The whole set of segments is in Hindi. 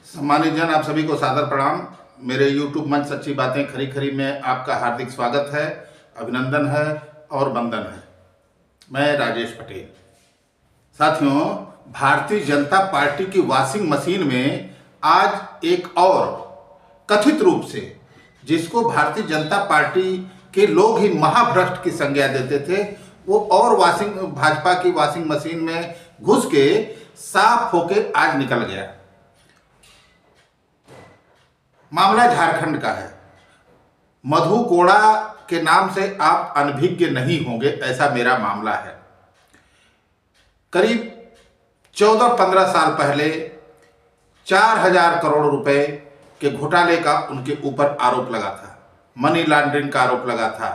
सम्मानित जन, आप सभी को सादर प्रणाम। मेरे YouTube मंच सच्ची बातें खरी खरी में आपका हार्दिक स्वागत है, अभिनंदन है और वंदन है। मैं राजेश पटेल। साथियों, भारतीय जनता पार्टी की वॉशिंग मशीन में आज एक और कथित रूप से, जिसको भारतीय जनता पार्टी के लोग ही महाभ्रष्ट की संज्ञा देते थे, वो और भाजपा की वॉशिंग मशीन में घुस के साफ होके आज निकल गया। मामला झारखंड का है। मधु कोड़ा के नाम से आप अनभिज्ञ नहीं होंगे, ऐसा मेरा मामला है। करीब 14-15 साल पहले 4000 करोड़ रुपए के घोटाले का उनके ऊपर आरोप लगा था, मनी लॉन्ड्रिंग का आरोप लगा था,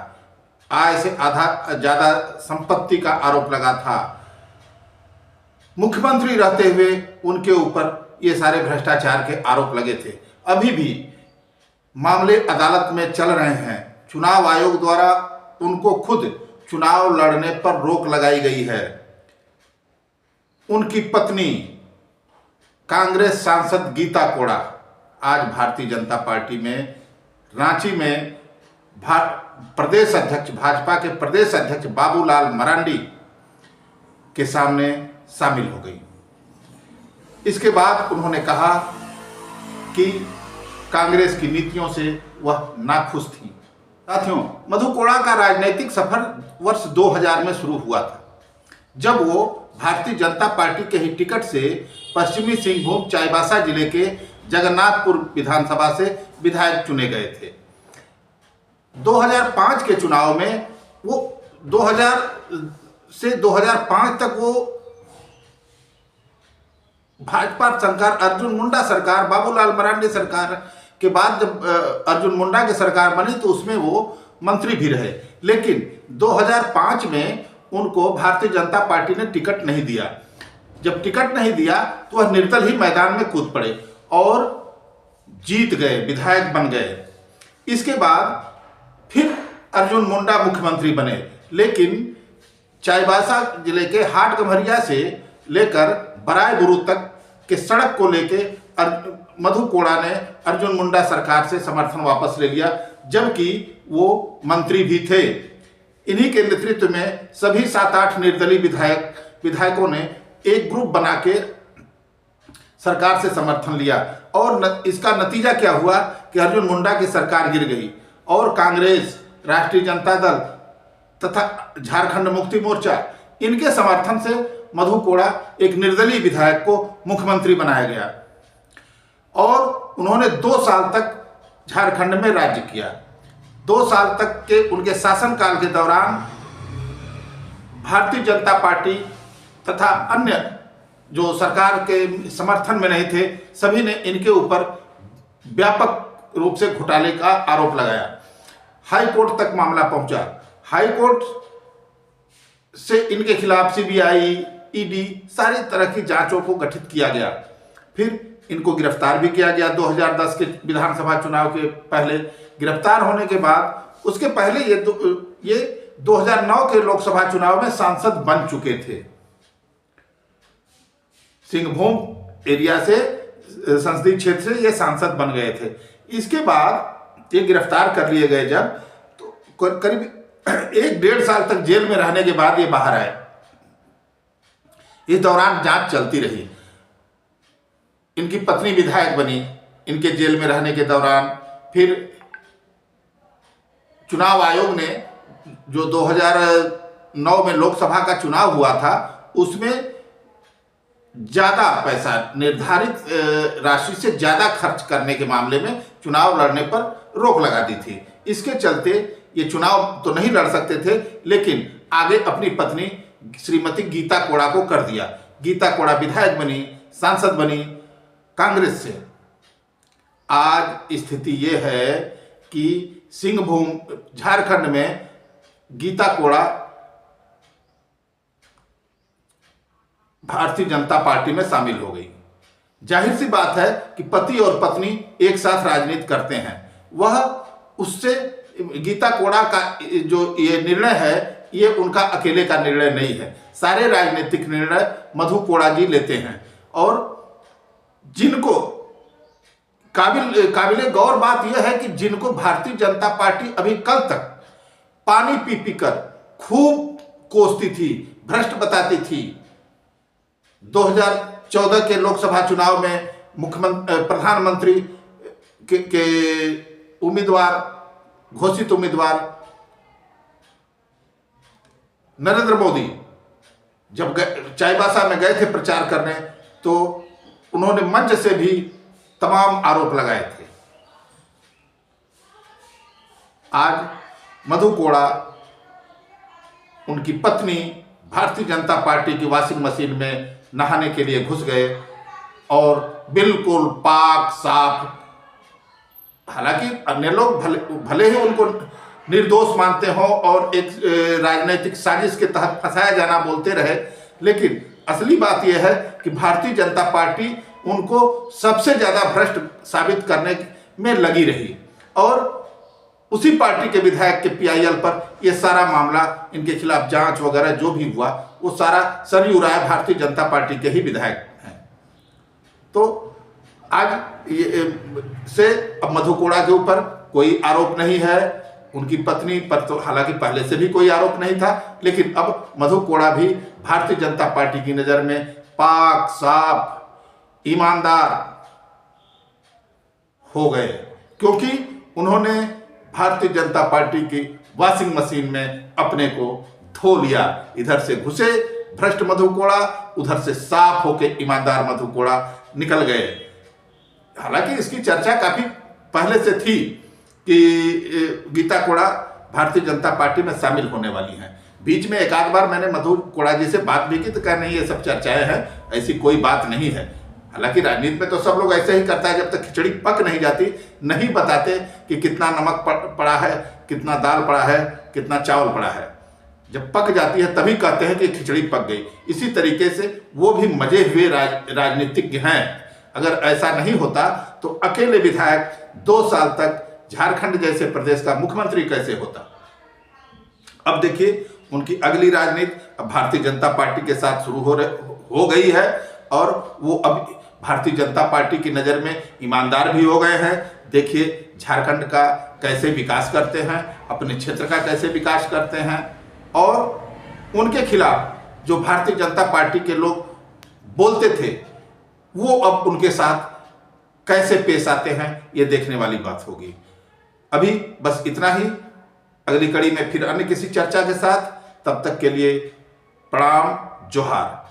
आय से आधा ज्यादा संपत्ति का आरोप लगा था। मुख्यमंत्री रहते हुए उनके ऊपर ये सारे भ्रष्टाचार के आरोप लगे थे। अभी भी मामले अदालत में चल रहे हैं। चुनाव आयोग द्वारा उनको खुद चुनाव लड़ने पर रोक लगाई गई है। उनकी पत्नी कांग्रेस सांसद गीता कोड़ा आज भारतीय जनता पार्टी में रांची में प्रदेश अध्यक्ष, भाजपा के प्रदेश अध्यक्ष बाबूलाल मरांडी के सामने शामिल हो गई। इसके बाद उन्होंने कहा कि कांग्रेस की नीतियों से वह नाखुश थी। साथियों, मधु कोड़ा का राजनीतिक सफर वर्ष 2000 में शुरू हुआ था, जब वो भारतीय जनता पार्टी के ही टिकट से पश्चिमी सिंहभूम चाईबासा जिले के जगन्नाथपुर विधानसभा से विधायक चुने गए थे। 2005 के चुनाव में वो 2000 से 2005 तक वो भाजपा सरकार, अर्जुन मुंडा सरकार, बाबूलाल मरांडी सरकार के बाद जब अर्जुन मुंडा की सरकार बनी तो उसमें वो मंत्री भी रहे। लेकिन 2005 में उनको भारतीय जनता पार्टी ने टिकट नहीं दिया। जब टिकट नहीं दिया तो वह निर्दल ही मैदान में कूद पड़े और जीत गए, विधायक बन गए। इसके बाद फिर अर्जुन मुंडा मुख्यमंत्री बने, लेकिन चाईबासा जिले के हाट गम्हरिया से लेकर बरायबुरु तक के सड़क को लेके मधु कोड़ा ने अर्जुन मुंडा सरकार से समर्थन वापस ले लिया, जबकि वो मंत्री भी थे। इन्हीं के नेतृत्व में सभी 7-8 निर्दलीय विधायकों ने एक ग्रुप बना के सरकार से समर्थन लिया और इसका नतीजा क्या हुआ कि अर्जुन मुंडा की सरकार गिर गई और कांग्रेस, राष्ट्रीय जनता दल तथा झारखंड मुक्ति मोर्चा, इनके समर्थन से मधु कोड़ा एक निर्दलीय विधायक को मुख्यमंत्री बनाया गया और उन्होंने 2 साल तक झारखंड में राज्य किया। 2 साल तक के उनके शासनकाल के दौरान भारतीय जनता पार्टी तथा अन्य जो सरकार के समर्थन में नहीं थे, सभी ने इनके ऊपर व्यापक रूप से घोटाले का आरोप लगाया। हाई कोर्ट तक मामला पहुंचा। हाई कोर्ट से इनके खिलाफ सीबीआई, ईडी, सारी तरह की जांचों को गठित किया गया। फिर इनको गिरफ्तार भी किया गया 2010 के विधानसभा चुनाव के पहले। गिरफ्तार होने के बाद उसके पहले ये 2009 के लोकसभा चुनाव में सांसद बन चुके थे। सिंहभूम एरिया से, संसदीय क्षेत्र से ये सांसद बन गए थे। इसके बाद ये गिरफ्तार कर लिए गए जब, तो करीब 1-1.5 साल तक जेल में रहने के बाद ये बाहर आए। इस दौरान जांच चलती रही। इनकी पत्नी विधायक बनी इनके जेल में रहने के दौरान। फिर चुनाव आयोग ने जो 2009 में लोकसभा का चुनाव हुआ था, उसमें ज्यादा पैसा, निर्धारित राशि से ज्यादा खर्च करने के मामले में चुनाव लड़ने पर रोक लगा दी थी। इसके चलते ये चुनाव तो नहीं लड़ सकते थे, लेकिन आगे अपनी पत्नी श्रीमती गीता कोड़ा को कर दिया। गीता कोड़ा विधायक बनी, सांसद बनी कांग्रेस से। आज स्थिति ये है कि सिंहभूम झारखंड में गीता कोड़ा भारतीय जनता पार्टी में शामिल हो गई। जाहिर सी बात है कि पति और पत्नी एक साथ राजनीति करते हैं। वह उससे गीता कोड़ा का जो ये निर्णय है, ये उनका अकेले का निर्णय नहीं है। सारे राजनीतिक निर्णय मधु कोड़ा जी लेते हैं और जिनको काबिले गौर बात यह है कि जिनको भारतीय जनता पार्टी अभी कल तक पानी पी पी कर खूब कोसती थी, भ्रष्ट बताती थी, 2014 के लोकसभा चुनाव में प्रधानमंत्री के उम्मीदवार, घोषित उम्मीदवार नरेंद्र मोदी जब चाईबासा में गए थे प्रचार करने, तो उन्होंने मंच से भी तमाम आरोप लगाए थे। आज मधु कोड़ा, उनकी पत्नी भारतीय जनता पार्टी की वॉशिंग मशीन में नहाने के लिए घुस गए और बिल्कुल पाक साफ, हालांकि अन्य लोग भले ही उनको निर्दोष मानते हो और एक राजनीतिक साजिश के तहत फंसाया जाना बोलते रहे, लेकिन असली बात यह है कि भारतीय जनता पार्टी उनको सबसे ज़्यादा भ्रष्ट साबित करने में लगी रही और उसी पार्टी के विधायक के पीआईएल पर यह सारा मामला, इनके खिलाफ जांच वगैरह जो भी हुआ, वो सारा सरयू राय भारतीय जनता पार्टी के ही विधायक हैं। तो आज से अब मधु कोड़ा के ऊपर कोई आरोप नहीं है, उनकी पत्नी पर तो हालांकि पहले से भी कोई आरोप नहीं था, लेकिन अब मधु कोड़ा भी भारतीय जनता पार्टी की नज़र में पाक साफ ईमानदार हो गए, क्योंकि उन्होंने भारतीय जनता पार्टी की वॉशिंग मशीन में अपने को धो लिया। इधर से घुसे भ्रष्ट मधु कोड़ा, उधर से साफ होके ईमानदार मधु कोड़ा निकल गए। हालांकि इसकी चर्चा काफी पहले से थी कि गीता कोड़ा भारतीय जनता पार्टी में शामिल होने वाली हैं। बीच में एक आध बार मैंने मधु कोड़ा जी से बात भी की तो कहा नहीं, ये सब चर्चाएं हैं, ऐसी कोई बात नहीं है। हालांकि राजनीति में तो सब लोग ऐसे ही करता है, जब तक खिचड़ी पक नहीं जाती नहीं बताते कि कितना नमक पड़ा है, कितना दाल पड़ा है, कितना चावल पड़ा है। जब पक जाती है तभी कहते हैं कि खिचड़ी पक गई। इसी तरीके से वो भी मजे हुए राजनीतिज्ञ हैं। अगर ऐसा नहीं होता तो अकेले विधायक 2 साल तक झारखंड जैसे प्रदेश का मुख्यमंत्री कैसे होता। अब देखिए उनकी अगली राजनीति अब भारतीय जनता पार्टी के साथ शुरू हो गई है और वो अब भारतीय जनता पार्टी की नज़र में ईमानदार भी हो गए हैं। देखिए झारखंड का कैसे विकास करते हैं, अपने क्षेत्र का कैसे विकास करते हैं और उनके खिलाफ जो भारतीय जनता पार्टी के लोग बोलते थे वो अब उनके साथ कैसे पेश आते हैं, ये देखने वाली बात होगी। अभी बस इतना ही, अगली कड़ी में फिर अन्य किसी चर्चा के साथ, तब तक के लिए प्रणाम, जोहार।